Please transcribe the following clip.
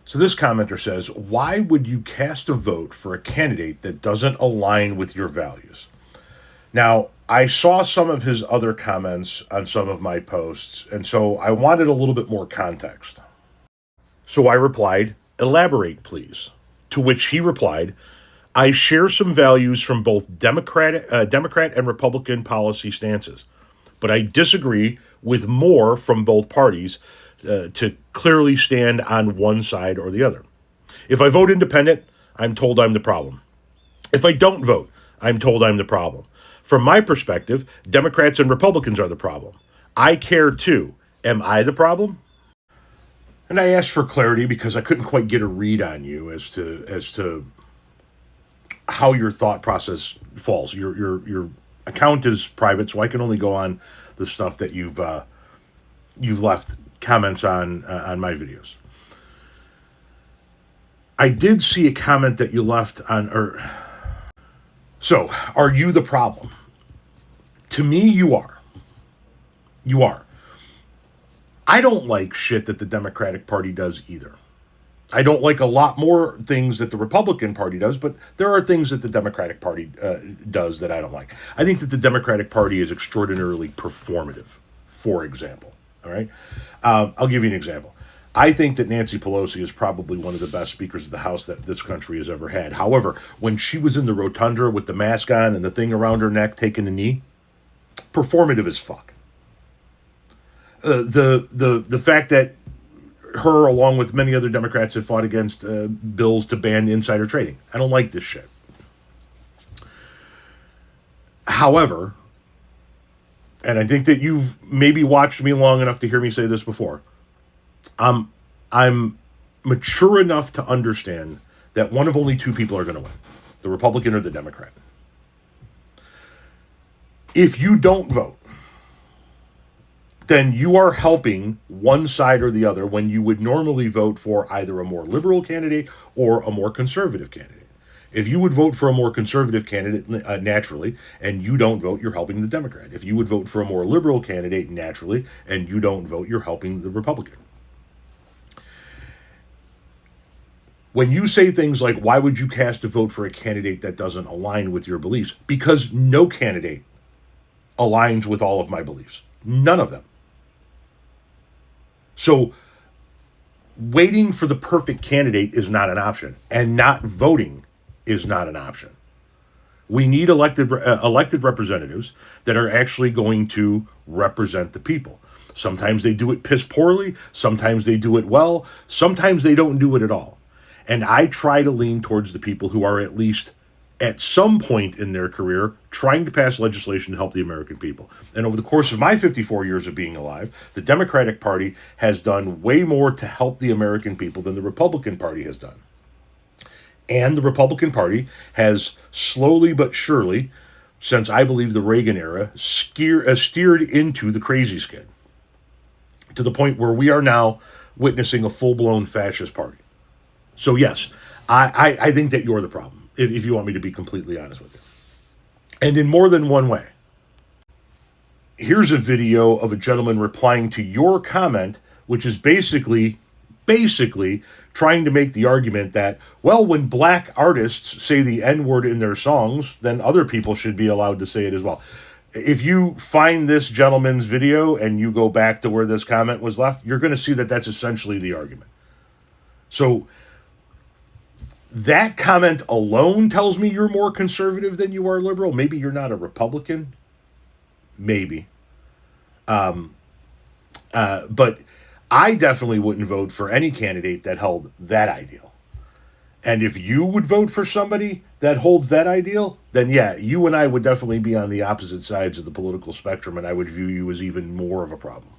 So this commenter says, why would you cast a vote for a candidate that doesn't align with your values? Now, I saw some of his other comments on some of my posts, and so I wanted a little bit more context. So I replied, elaborate, please. To which he replied, I share some values from both Democrat and Republican policy stances, but I disagree with more from both parties to clearly stand on one side or the other. If I vote independent, I'm told I'm the problem. If I don't vote, I'm told I'm the problem. From my perspective, Democrats and Republicans are the problem. I care too. Am I the problem? And I asked for clarity because I couldn't quite get a read on you as to how your thought process falls. Your account is private, so I can only go on the stuff that you've left comments on my videos. I did see a comment that you left on. So, are you the problem? To me, you are. You are. I don't like shit that the Democratic Party does either. I don't like a lot more things that the Republican Party does, but there are things that the Democratic Party does that I don't like. I think that the Democratic Party is extraordinarily performative, for example. All right? I'll give you an example. I think that Nancy Pelosi is probably one of the best speakers of the House that this country has ever had. However, when she was in the rotunda with the mask on and the thing around her neck taking a knee, performative as fuck. The fact that her, along with many other Democrats, have fought against bills to ban insider trading. I don't like this shit. However, and I think that you've maybe watched me long enough to hear me say this before, I'm mature enough to understand that one of only two people are going to win, the Republican or the Democrat. If you don't vote, then you are helping one side or the other when you would normally vote for either a more liberal candidate or a more conservative candidate. If you would vote for a more conservative candidate naturally, and you don't vote, you're helping the Democrat. If you would vote for a more liberal candidate naturally, and you don't vote, you're helping the Republican. When you say things like, why would you cast a vote for a candidate that doesn't align with your beliefs? Because no candidate aligns with all of my beliefs. None of them. So waiting for the perfect candidate is not an option, and not voting is not an option. We need elected representatives that are actually going to represent the people. Sometimes they do it piss poorly, sometimes they do it well, sometimes they don't do it at all. And I try to lean towards the people who are at least at some point in their career trying to pass legislation to help the American people. And over the course of my 54 years of being alive, the Democratic Party has done way more to help the American people than the Republican Party has done. And the Republican Party has slowly but surely, since I believe the Reagan era, steered into the crazy skid, to the point where we are now witnessing a full-blown fascist party. So yes, I think that you're the problem, if you want me to be completely honest with you. And in more than one way. Here's a video of a gentleman replying to your comment, which is basically trying to make the argument that, well, when black artists say the N-word in their songs, then other people should be allowed to say it as well. If you find this gentleman's video and you go back to where this comment was left, you're going to see that that's essentially the argument. So that comment alone tells me you're more conservative than you are liberal. Maybe you're not a Republican. Maybe. But I definitely wouldn't vote for any candidate that held that ideal. And if you would vote for somebody that holds that ideal, then yeah, you and I would definitely be on the opposite sides of the political spectrum, and I would view you as even more of a problem.